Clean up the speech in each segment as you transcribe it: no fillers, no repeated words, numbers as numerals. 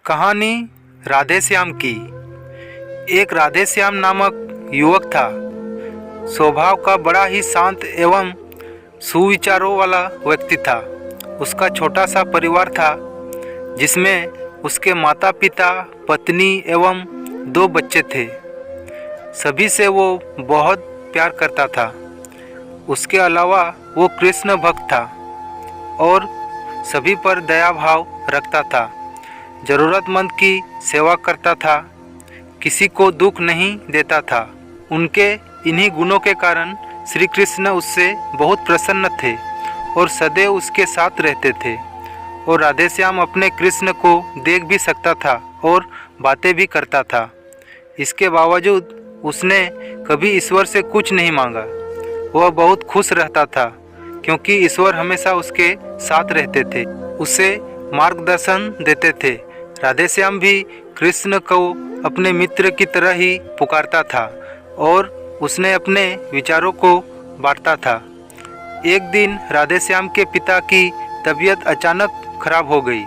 कहानी राधे श्याम की। एक राधे श्याम नामक युवक था। स्वभाव का बड़ा ही शांत एवं सुविचारों वाला व्यक्ति था। उसका छोटा सा परिवार था जिसमें उसके माता पिता, पत्नी एवं 2 बच्चे थे। सभी से वो बहुत प्यार करता था। उसके अलावा वो कृष्ण भक्त था और सभी पर दया भाव रखता था। ज़रूरतमंद की सेवा करता था, किसी को दुख नहीं देता था। उनके इन्हीं गुणों के कारण श्री कृष्ण उससे बहुत प्रसन्न थे और सदैव उसके साथ रहते थे। और राधे श्याम अपने कृष्ण को देख भी सकता था और बातें भी करता था। इसके बावजूद उसने कभी ईश्वर से कुछ नहीं मांगा। वह बहुत खुश रहता था क्योंकि ईश्वर हमेशा उसके साथ रहते थे, उसे मार्गदर्शन देते थे। राधे श्याम भी कृष्ण को अपने मित्र की तरह ही पुकारता था और उसने अपने विचारों को बांटता था। एक दिन राधे श्याम के पिता की तबीयत अचानक खराब हो गई।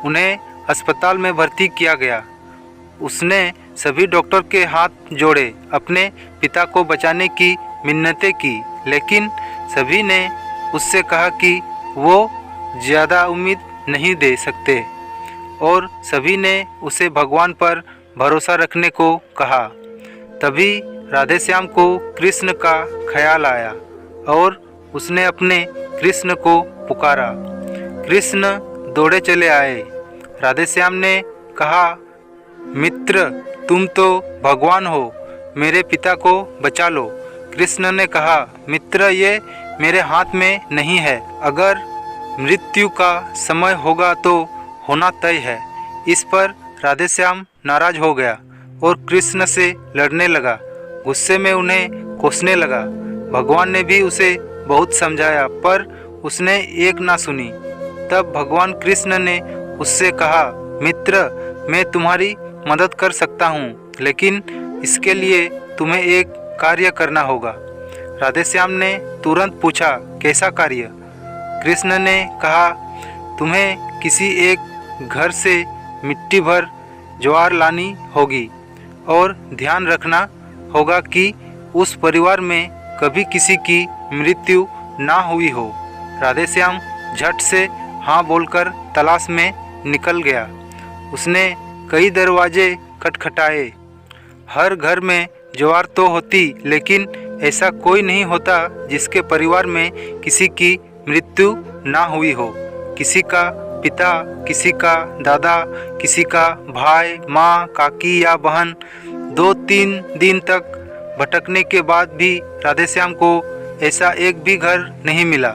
उन्हें अस्पताल में भर्ती किया गया। उसने सभी डॉक्टर के हाथ जोड़े, अपने पिता को बचाने की मिन्नतें की, लेकिन सभी ने उससे कहा कि वो ज़्यादा उम्मीद नहीं दे सकते और सभी ने उसे भगवान पर भरोसा रखने को कहा। तभी राधे श्याम को कृष्ण का ख्याल आया और उसने अपने कृष्ण को पुकारा। कृष्ण दौड़े चले आए। राधे श्याम ने कहा, मित्र, तुम तो भगवान हो, मेरे पिता को बचा लो। कृष्ण ने कहा, मित्र, ये मेरे हाथ में नहीं है। अगर मृत्यु का समय होगा तो होना तय है। इस पर राधे श्याम नाराज हो गया और कृष्ण से लड़ने लगा। गुस्से में उन्हें कोसने लगा। भगवान ने भी उसे बहुत समझाया पर उसने एक ना सुनी। तब भगवान कृष्ण ने उससे कहा, मित्र, मैं तुम्हारी मदद कर सकता हूँ, लेकिन इसके लिए तुम्हें एक कार्य करना होगा। राधे श्याम ने तुरंत पूछा, कैसा कार्य? कृष्ण ने कहा, तुम्हें किसी एक घर से मिट्टी भर ज्वार लानी होगी और ध्यान रखना होगा कि उस परिवार में कभी किसी की मृत्यु ना हुई हो। राधे श्याम झट से हाँ बोलकर तलाश में निकल गया। उसने कई दरवाजे खटखटाए। हर घर में ज्वार तो होती, लेकिन ऐसा कोई नहीं होता जिसके परिवार में किसी की मृत्यु ना हुई हो। किसी का पिता, किसी का दादा, किसी का भाई, माँ, काकी या बहन। 2-3 दिन तक भटकने के बाद भी राधे श्याम को ऐसा एक भी घर नहीं मिला।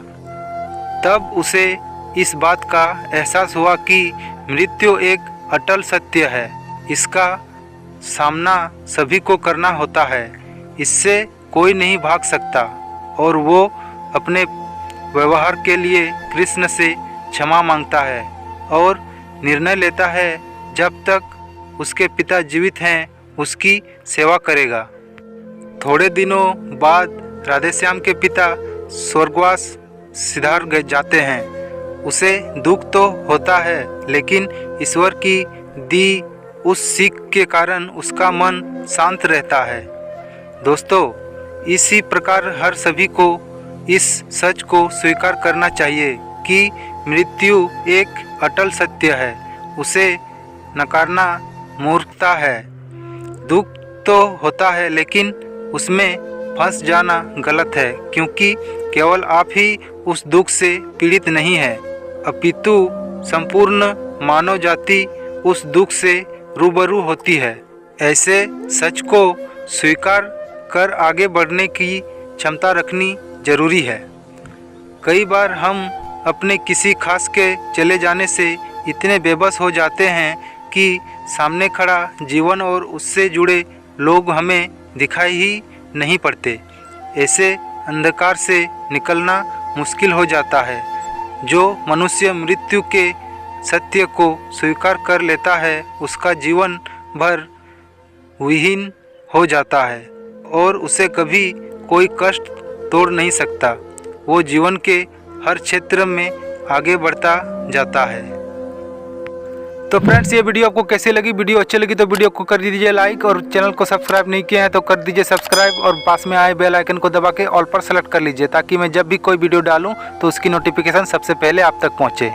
तब उसे इस बात का एहसास हुआ कि मृत्यु एक अटल सत्य है। इसका सामना सभी को करना होता है। इससे कोई नहीं भाग सकता और वो अपने व्यवहार के लिए कृष्ण से क्षमा मांगता है और निर्णय लेता है जब तक उसके पिता जीवित हैं उसकी सेवा करेगा। थोड़े दिनों बाद राधे श्याम के पिता स्वर्गवास सिधार जाते हैं। उसे दुख तो होता है, लेकिन ईश्वर की दी उस सीख के कारण उसका मन शांत रहता है। दोस्तों, इसी प्रकार हर सभी को इस सच को स्वीकार करना चाहिए कि मृत्यु एक अटल सत्य है। उसे नकारना मूर्खता है। दुख तो होता है, लेकिन उसमें फंस जाना गलत है, क्योंकि केवल आप ही उस दुख से पीड़ित नहीं है, अपितु संपूर्ण मानव जाति उस दुख से रूबरू होती है। ऐसे सच को स्वीकार कर आगे बढ़ने की क्षमता रखनी जरूरी है। कई बार हम अपने किसी खास के चले जाने से इतने बेबस हो जाते हैं कि सामने खड़ा जीवन और उससे जुड़े लोग हमें दिखाई ही नहीं पड़ते। ऐसे अंधकार से निकलना मुश्किल हो जाता है। जो मनुष्य मृत्यु के सत्य को स्वीकार कर लेता है उसका जीवन भर विहीन हो जाता है और उसे कभी कोई कष्ट तोड़ नहीं सकता। वो जीवन के हर क्षेत्र में आगे बढ़ता जाता है। तो फ्रेंड्स, ये वीडियो आपको कैसी लगी? वीडियो अच्छी लगी तो वीडियो को कर दीजिए लाइक, और चैनल को सब्सक्राइब नहीं किया है तो कर दीजिए सब्सक्राइब, और पास में आए बेल आइकन को दबा के ऑल पर सेलेक्ट कर लीजिए, ताकि मैं जब भी कोई वीडियो डालूं तो उसकी नोटिफिकेशन सबसे पहले आप तक पहुंचे।